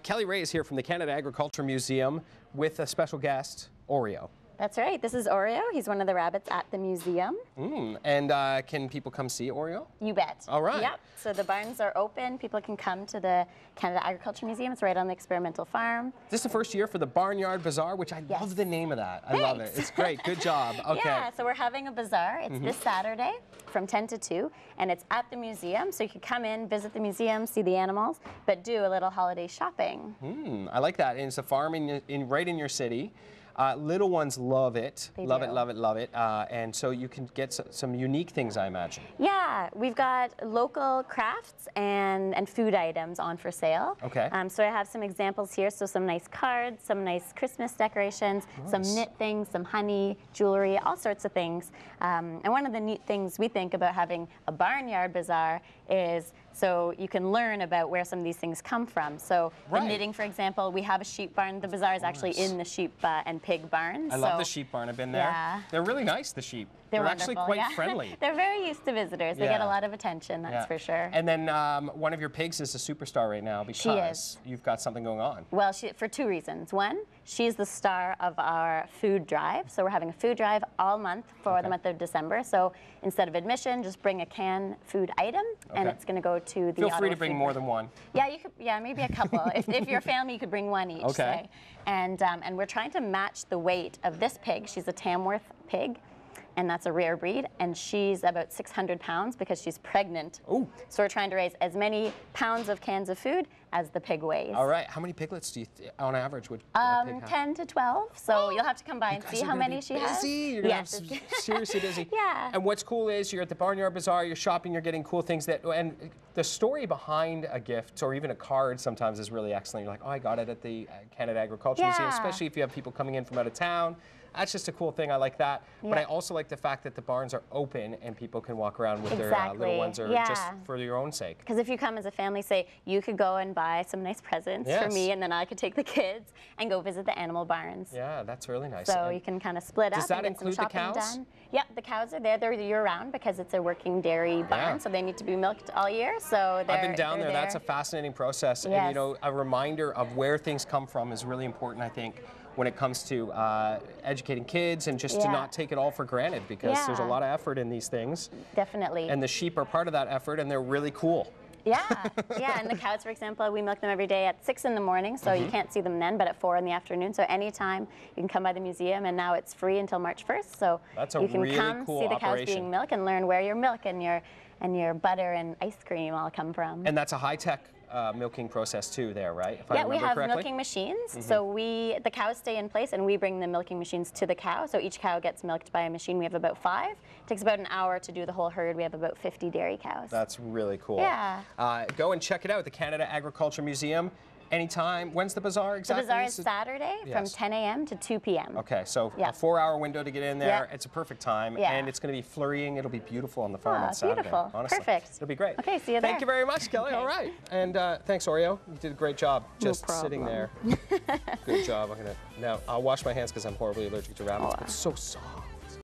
Kelly Ray is here from the Canada Agriculture Museum with a special guest, Oreo. That's right. This is Oreo. He's one of the rabbits at the museum. And can people come see Oreo? You bet. All right. Yep. So the barns are open. People can come to the Canada Agriculture Museum. It's right on the experimental farm. This is the first year for the Barnyard Bazaar, which I love the name of that. I love it. It's great. Good job. Okay. Yeah, so we're having a bazaar. It's this Saturday from 10 to 2, and it's at the museum. So you can come in, visit the museum, see the animals, but do a little holiday shopping. I like that. And it's a farm right in your city. Little ones love it. Love it. And so you can get some unique things, I imagine. Yeah, we've got local crafts and food items on for sale. Okay. So I have some examples here. So some nice cards, some nice Christmas decorations, some knit things, some honey, jewelry, all sorts of things. And one of the neat things we think about having a barnyard bazaar is so you can learn about where some of these things come from. So the knitting, for example, we have a sheep barn. The bazaar is actually in the sheep and pig barn. I love the sheep barn. I've been there. Yeah. They're really nice, the sheep. They're actually quite friendly. They're very used to visitors. They get a lot of attention, that's for sure. And then one of your pigs is a superstar right now because you've got something going on. Well, for two reasons. One, she's the star of our food drive. So we're having a food drive all month for the month of December. So instead of admission, just bring a canned food item, and it's going to go to the Feel free to bring more than one. Yeah, you could. Yeah, maybe a couple. if you're a family, you could bring one each. Okay. Say. And we're trying to match the weight of this pig. She's a Tamworth pig, and that's a rare breed, and she's about 600 pounds because she's pregnant. Ooh. So we're trying to raise as many pounds of cans of food as the pig weighs. All right. How many piglets do you, on average, would a pig have? 10 to 12. So you'll have to come by and see how many she has. You're gonna have seriously busy. Yeah. And what's cool is you're at the Barnyard Bazaar, you're shopping, you're getting cool things and the story behind a gift or even a card sometimes is really excellent. You're like, oh, I got it at the Canada Agriculture Museum, especially if you have people coming in from out of town. That's just a cool thing. I like that. But I also like the fact that the barns are open and people can walk around with their little ones or just for your own sake. Because if you come as a family, say, you could go and buy some nice presents for me, and then I could take the kids and go visit the animal barns. Yeah, that's really nice. So you can kind of split up and get some shopping done. Does that include the cows? Yep, the cows are there. They're year-round because it's a working dairy barn, so they need to be milked all year. So I've been down there. That's a fascinating process. And, you know, a reminder of where things come from is really important, I think, when it comes to educating kids and just to not take it all for granted because there's a lot of effort in these things. Definitely. And the sheep are part of that effort and they're really cool. Yeah, and the cows, for example, we milk them every day at 6 in the morning, so you can't see them then, but at 4 in the afternoon. So anytime you can come by the museum, and now it's free until March 1st. So you can come see the cows being milked and learn where your milk and your butter and ice cream all come from. And that's a high-tech milking process too there, right? If we have milking machines. So the cows stay in place and we bring the milking machines to the cow. So each cow gets milked by a machine. We have about 5. It takes about an hour to do the whole herd. We have about 50 dairy cows. That's really cool. Yeah. Go and check it out, the Canada Agriculture Museum. Anytime. When's the bazaar exactly? The bazaar is Saturday from 10 a.m. to 2 p.m. Okay, so a 4-hour window to get in there. It's a perfect time, and it's going to be flurrying. It'll be beautiful on the farm on Saturday. Beautiful. Honestly. Perfect. It'll be great. Okay, see you there. Thank you very much, Kelly. All right. And thanks, Oreo. You did a great job just sitting there. Good job. Now, I'll wash my hands because I'm horribly allergic to rabbits, but it's so soft.